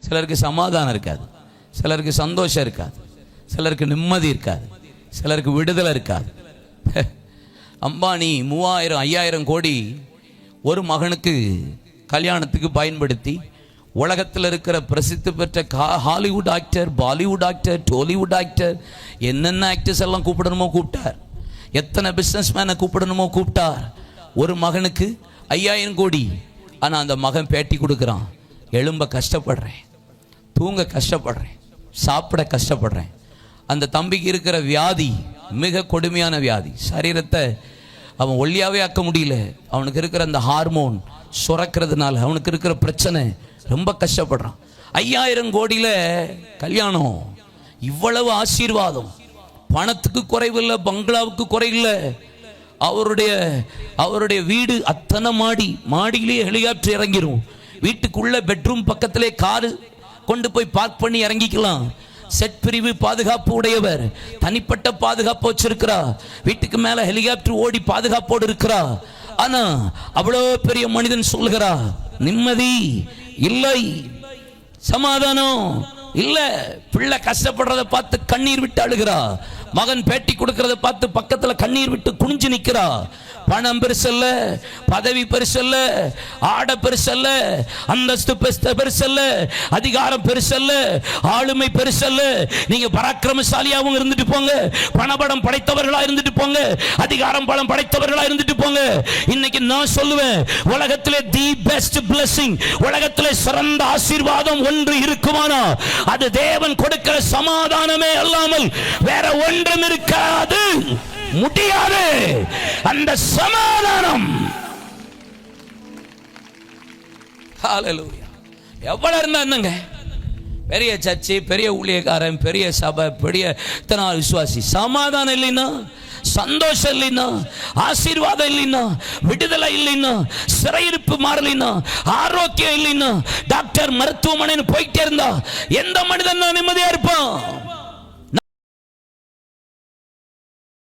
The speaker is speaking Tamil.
சிலருக்கு சமாதானம் இருக்காது, சிலருக்கு சந்தோஷம் இருக்காது, சிலருக்கு நிம்மதி இருக்காது, சிலருக்கு விடுதலை இருக்காது. அம்பானி 3000-5000 கோடி ஒரு மகனுக்கு கல்யாணத்துக்கு பயன்படுத்தி உலகத்தில் இருக்கிற பிரசித்தி பெற்ற Hollywood actor, Bollywood actor, Tollywood actor, என்னென்ன ஆக்டர்ஸ் எல்லாம் கூப்பிடணுமோ கூப்பிட்டார். எத்தனை பிஸ்னஸ் மேனை கூப்பிடணுமோ கூப்பிட்டார். ஒரு மகனுக்கு 5000 கோடி. ஆனால் அந்த மகன் பேட்டி கொடுக்குறான், எழும்ப கஷ்டப்படுறேன், தூங்க கஷ்டப்படுறேன், சாப்பிட கஷ்டப்படுறேன். அந்த தம்பிக்கு இருக்கிற வியாதி மிக கொடுமையான வியாதி. சரீரத்தை அவன் ஒல்லியாவே ஆக்க முடியல. அவனுக்கு இருக்கிற அந்த ஹார்மோன் சுரக்கிறதுனால அவனுக்கு இருக்கிற பிரச்சனை, ரொம்ப கஷ்டப்படுறான். 5000 கோடியில் கல்யாணம், இவ்வளவு ஆசீர்வாதம், பணத்துக்கு குறைவில்லை, பங்களாவுக்கு குறைவில்லை. அவருடைய வீடு அத்தனை மாடியிலே ஹெலிகாப்டர் இறங்கிரும். வீட்டுக்குள்ள பெட்ரூம் பக்கத்திலே காரு கொண்டு போய் பார்க் பண்ணி இறங்கிக்கலாம். செட் பிரிவு பாதுகாப்பு உடையவர், தனிப்பட்ட பாதுகாப்பு வச்சிருக்கிறா. வீட்டுக்கு மேல ஹெலிகாப்டர் ஓடி பாதுகாப்போடு இருக்கிறா. ஆனா அவ்வளோ பெரிய மனிதன் சொல்கிறா, நிம்மதி இல்லை, சமாதானம் இல்ல. பிள்ளை கஷ்டப்படுறத பார்த்து கண்ணீர் விட்டு அழுகிறா. மகன் பேட்டி கொடுக்கறத பார்த்து பக்கத்துல கண்ணீர் விட்டு குனிஞ்சு நிக்கிறா. பணம் பெருசல்ல, பதவி பெருசல்ல, ஆட பெருசல்ல, அந்தஸ்து பெருசல்ல, அதிகாரம் பெருசல்ல, ஆளுமை பெருசல்ல. நீங்க பராக்கிரமசாலியாவும் இருந்துட்டு போங்க, பணபலம் படைத்தவர்களா இருந்துட்டு போங்க, அதிகாரம் பலம் படைத்தவர்களா இருந்துட்டு போங்க. இன்னைக்கு நான் சொல்லுவேன், உலகத்திலே தி பெஸ்ட் பிளெஸிங், உலகத்திலே சிறந்த ஆசீர்வாதம் ஒன்று இருக்குமானா அது தேவன் கொடுக்கிற சமாதானமே அல்லாமல் வேற ஒன்றும் இருக்காது, முடியாது. அந்த சமாதானம் ஹல்லேலூயா. எவ்வளவு இருந்தா என்னங்க, பெரிய சர்ச்சு, பெரிய ஊழியக்காரன், பெரிய சபை, பெரிய விசுவாசி, சமாதானம் இல்லைன்னா, சந்தோஷம் இல்லைன்னா, ஆசீர்வாதம் இல்லைன்னா, விடுதலை இல்லைன்னா, சிறையிருப்பு மாறலைன்னா, ஆரோக்கியம் இல்லைன்னா, டாக்டர் மருத்துவமனை போயிட்டே இருந்தா எந்த மனிதன் நிம்மதியா இருப்பான்?